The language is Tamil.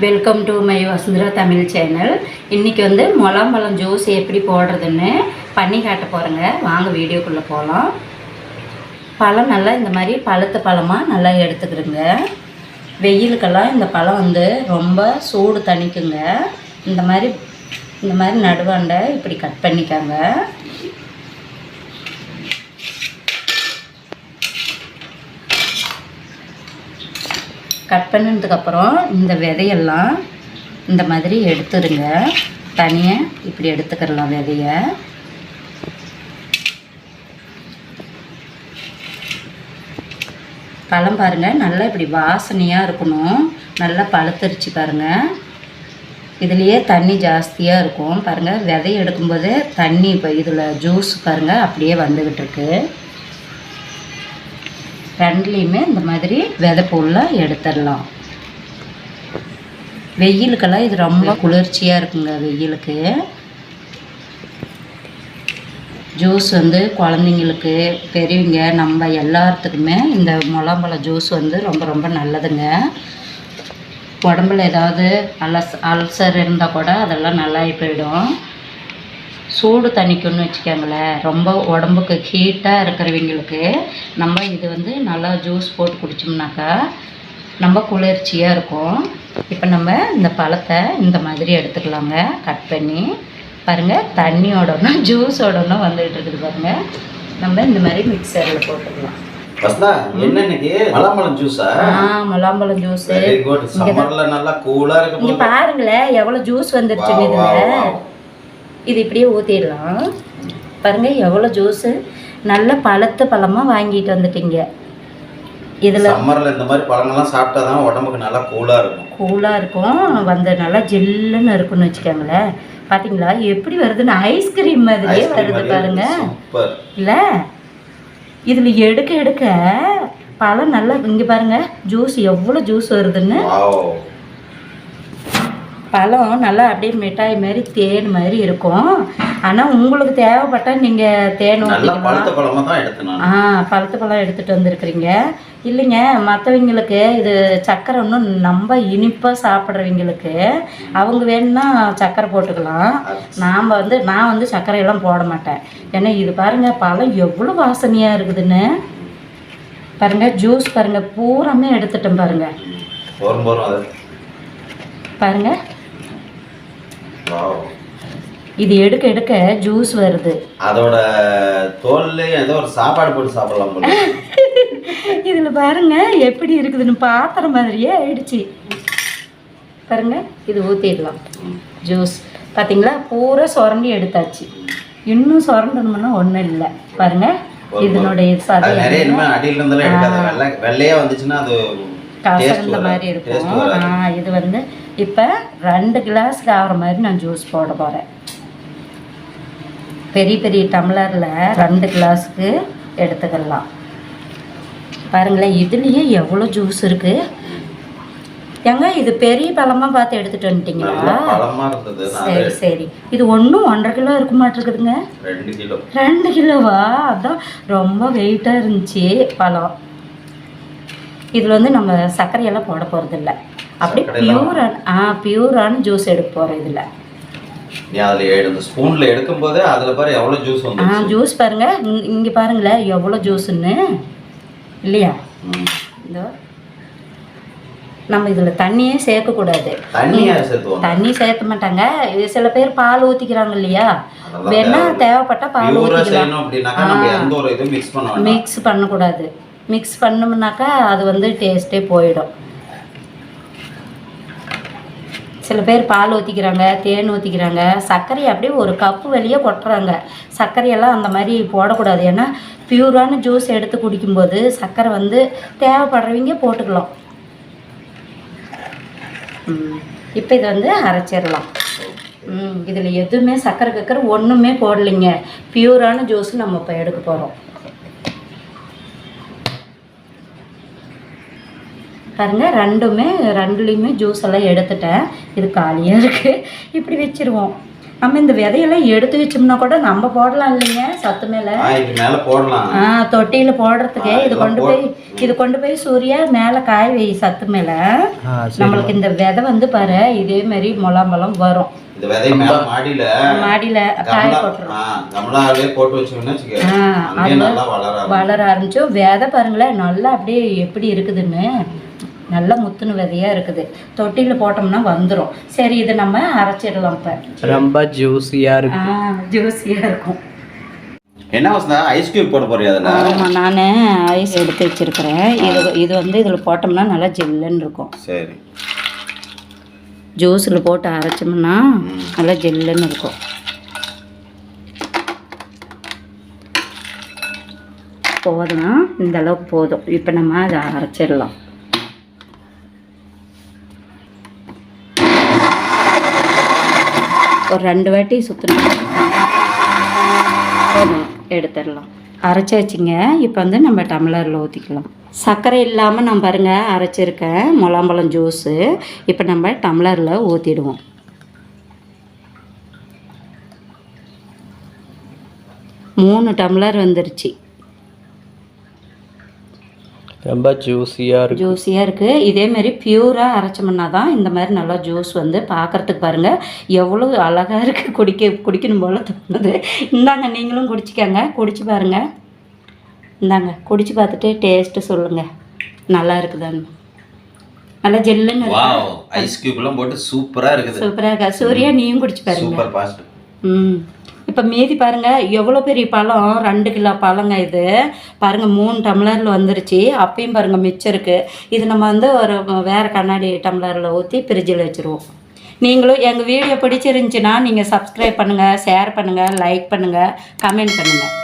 Welcome to my Vasundhara Tamil channel. இன்றைக்கி வந்து முலாம்பழம் ஜூஸ் எப்படி போடுறதுன்னு பண்ணி காட்ட போகிறேங்க. வாங்க வீடியோக்குள்ளே போகலாம். பழம் நல்லா இந்த மாதிரி பழுத்த பழமாக நல்லா எடுத்துக்கிறோங்க. வெயிலுக்கெல்லாம் இந்த பழம் வந்து ரொம்ப சூடு தணிக்குங்க. இந்த மாதிரி நடுவாண்டை இப்படி கட் பண்ணிக்காங்க. கட் பண்ணதுக்கப்புறம் இந்த விதையெல்லாம் இந்த மாதிரி எடுத்துருங்க. தனியாக இப்படி எடுத்துக்கிறலாம் விதையை. பழம் பாருங்கள், நல்லா இப்படி வாசனையாக இருக்கணும். நல்லா பழுத்தரிச்சு பாருங்கள். இதுலேயே தண்ணி ஜாஸ்தியாக இருக்கும் பாருங்கள். விதையை எடுக்கும்போது தண்ணி இப்போ இதில் ஜூஸ் பாருங்கள் அப்படியே வந்துக்கிட்டு இருக்கு. ரெண்டுலேயுமே இந்த மாதிரி விதை பொருளாக எடுத்துடலாம். வெயிலுக்கெல்லாம் இது ரொம்ப குளிர்ச்சியாக இருக்குங்க. வெயிலுக்கு ஜூஸ் வந்து குழந்தைங்களுக்கு, பெரியவங்க, நம்ம எல்லாத்துக்குமே இந்த முலாம்பழம் ஜூஸ் வந்து ரொம்ப ரொம்ப நல்லதுங்க. உடம்புல ஏதாவது அல்சர் இருந்தால் கூட அதெல்லாம் நல்லா போயிடும். சூடு தணிக்கும்னு வச்சுக்கோங்களேன். ரொம்ப உடம்புக்கு ஹீட்டாக இருக்கிறவங்களுக்கு நம்ம இது வந்து நல்லா ஜூஸ் போட்டு குடித்தோம்னாக்கா ரொம்ப குளிர்ச்சியாக இருக்கும். இப்போ நம்ம இந்த பழத்தை இந்த மாதிரி எடுத்துக்கலாங்க. கட் பண்ணி பாருங்கள், தண்ணியோடனும் ஜூஸோடனும் வந்துகிட்டு இருக்குது பாருங்கள். நம்ம இந்த மாதிரி மிக்சரில் போட்டுக்கலாம். முலாம்பழம் ஜூஸ் பாருங்களேன் எவ்வளோ ஜூஸ் வந்துருச்சுன்னு. இது இப்படியே ஊற்றிடலாம். பாருங்கள் எவ்வளோ ஜூஸு. நல்ல பழுத்த பழமாக வாங்கிட்டு வந்துட்டீங்க. இதில் சம்மரில் இந்த மாதிரி பழங்கள்லாம் சாப்பிட்டா தான் உடம்புக்கு நல்லா கூலாக இருக்கும். வந்து நல்லா ஜில்லுன்னு இருக்குன்னு வச்சுக்கோங்களேன். பார்த்தீங்களா எப்படி வருதுன்னு? ஐஸ்கிரீம் மாதிரியே வருது பாருங்க. இல்லை, இதில் எடுக்க எடுக்க பழம் நல்லா இங்கே பாருங்கள் ஜூஸ் எவ்வளோ ஜூஸ் வருதுன்னு. பழம் நல்லா அப்படியே மிட்டாய் மாதிரி தேன் மாதிரி இருக்கும். ஆனால் உங்களுக்கு தேவைப்பட்டால் நீங்கள் தேன் ஊற்றிக்கலாம். பழுத்த பழம் எடுத்துகிட்டு வந்துருக்குறீங்க இல்லைங்க. மற்றவங்களுக்கு இது சர்க்கரை ஒன்றும் நம்ம இனிப்பாக சாப்பிட்றவங்களுக்கு அவங்க வேணும்னா சர்க்கரை போட்டுக்கலாம். நான் வந்து சர்க்கரையெல்லாம் போட மாட்டேன். ஏன்னா இது பாருங்கள் பழம் எவ்வளோ வாசனையாக இருக்குதுன்னு பாருங்கள். ஜூஸ் பாருங்கள் பூராமே எடுத்துட்டேன் பாருங்கள். பாருங்கள் இது எடுக்க எடுக்க ஜூஸ் வருது. அதோட தோல்ல ஏதோ ஒரு சாப்பாடு போட்டு சாப்பிடலாம் போல. இதில் பாருங்க எப்படி இருக்குதுன்னு பாத்திரம் மாதிரியே ஆயிடுச்சு பாருங்க. இது ஊற்றிடலாம் ஜூஸ். பார்த்தீங்களா பூரா சுரண்டி எடுத்தாச்சு. இன்னும் சுரண்டணும்னா ஒன்றும் இல்லை பாருங்க. இதனுடைய வெள்ளையா வந்துச்சுன்னா அது கசந்த மாதிரி இருக்கும். இது வந்து இப்போ 2 கிளாஸுக்கு ஆகிற மாதிரி நான் ஜூஸ் போட போகிறேன். பெரிய பெரிய டம்ளரில் 2 கிளாஸுக்கு எடுத்துக்கலாம். பாருங்களேன் இதுலேயே எவ்வளோ ஜூஸ் இருக்குது. ஏங்க இது பெரிய பழமாக பார்த்து எடுத்துகிட்டு வந்துட்டீங்களா? சரி சரி. இது 1.5 கிலோ இருக்க மாட்டிருக்குதுங்க. 2 கிலோவா? அதான் ரொம்ப வெயிட்டாக இருந்துச்சு பழம். இதில் வந்து நம்ம சர்க்கரையெல்லாம் போட போகிறதில்ல. அப்படி பியூரான ஜூஸ் எடுக்க போகிறோம். இதில் ஸ்பூனில் எடுக்கும்போது அதில் பாரு எவ்வளோ ஜூஸ் வந்து. ஜூஸ் பாருங்கள் இங்கே பாருங்களேன் எவ்வளோ ஜூஸுன்னு இல்லையா? இதோ நம்ம இதில் தண்ணியே சேர்க்கக்கூடாது. தண்ணி சேர்க்க மாட்டாங்க. சில பேர் பால் ஊற்றிக்கிறாங்க இல்லையா? வேணா தேவைப்பட்டால் பால் ஊற்றிக்கலாம். மிக்ஸ் பண்ணக்கூடாது. மிக்ஸ் பண்ணோம்னாக்கா அது வந்து டேஸ்ட்டே போயிடும். சில பேர் பால் ஊற்றிக்கிறாங்க, தேன் ஊற்றிக்கிறாங்க, சர்க்கரையை அப்படியே ஒரு கப்பு வெளியே கொட்டுறாங்க. சர்க்கரையெல்லாம் அந்த மாதிரி போடக்கூடாது. ஏன்னா பியூரான ஜூஸ் எடுத்து குடிக்கும்போது சர்க்கரை வந்து தேவைப்படுறவங்க போட்டுக்கலாம். இப்போ இதை வந்து அரைச்சிடலாம். இதில் எதுவுமே சர்க்கரை ஒன்றுமே போடலைங்க. பியூரான ஜூஸ் நம்ம இப்போ எடுக்க போகிறோம். பாருங்கள் ரெண்டுலேயுமே ஜூஸ் எல்லாம் எடுத்துட்டேன். இது காலியாக இருக்குது. இப்படி வச்சுருவோம். நம்ம இந்த விதையெல்லாம் எடுத்து வச்சோம்னா கூட நம்ம போடலாம் இல்லைங்க சத்து மேலே. இது மேலே போடலாம். தொட்டியில் போடுறதுக்கு இது கொண்டு போய் சூர்யா மேலே காய வை சத்து மேலே. நம்மளுக்கு இந்த விதை வந்து பாரு இதே மாதிரி முலாம்பழம் வரும். இந்த விதை மேல மாடியில காய போட்டுரும். கமலாவே போட்டு வச்சோம்னா நல்லா வளர ஆரம்பிச்சோம். விதை பாருங்களேன் நல்லா அப்படியே எப்படி இருக்குதுன்னு, நல்லா முத்துன விதையாக இருக்குது. தொட்டியில் போட்டோம்னா வந்துடும். சரி இதை நம்ம அரைச்சிடலாம். இப்போ ரொம்ப ஜூஸியாக இருக்கு. ஜூஸியாக இருக்கும். என்ன வசந்தா ஐஸ் கியூப் போட போறியா அதில்? ஆமாம், நான் ஐஸ் எடுத்து வச்சுருக்கிறேன். இது வந்து இதில் போட்டோம்னா நல்லா ஜில்லுன்னு இருக்கும். சரி, ஜூஸில் போட்டு அரைச்சோம்னா நல்லா ஜில்லுன்னு இருக்கும். போதும்னா இந்த அளவுக்கு போதும். இப்போ நம்ம அதை அரைச்சிடலாம். ஒரு 2 வாட்டி சுற்றணும், எடுத்துடலாம். அரைச்சி வச்சுங்க. இப்போ வந்து நம்ம டம்ளரில் ஊற்றிக்கலாம். சர்க்கரை இல்லாமல் நான் பாருங்கள் அரைச்சிருக்கேன் முலாம்பழம் ஜூஸு. இப்போ நம்ம டம்ளரில் ஊற்றிடுவோம். மூணு டம்ளர் வந்துருச்சு. ரொம்ப ஜூஸியாக இருக்குது. இதேமாரி பியூராக அரைச்சோம்னா தான் இந்த மாதிரி நல்லா ஜூஸ் வந்து பார்க்குறதுக்கு பாருங்கள் எவ்வளோ அழகாக இருக்குது. குடிக்கணும் போல் தோணுது. இந்தாங்க நீங்களும் குடிச்சிக்கங்க. குடிச்சு பாருங்கள். இந்தாங்க குடிச்சு பார்த்துட்டு டேஸ்ட்டு சொல்லுங்கள் நல்லா இருக்குதான்னு. நல்லா ஜெல்லுன்னு ஐஸ் கியூப்லாம் போட்டு சூப்பராக இருக்கா. சூர்யா நீயும் குடிச்சு பாருங்க. இப்போ மீதி பாருங்கள் எவ்வளோ பெரிய பழம், 2 கிலோ பழங்க இது பாருங்கள். 3 டம்ளரில் வந்துருச்சு. அப்பயும் பாருங்கள் மிச்சம் இருக்குது. இது நம்ம வந்து ஒரு வேறு கண்ணாடி டம்ளரில் ஊற்றி ஃப்ரிட்ஜில் வச்சுருவோம். நீங்களும் எங்கள் வீடியோ பிடிச்சிருந்துச்சின்னா நீங்கள் சப்ஸ்கிரைப் பண்ணுங்கள், ஷேர் பண்ணுங்கள், லைக் பண்ணுங்கள், கமெண்ட் பண்ணுங்கள்.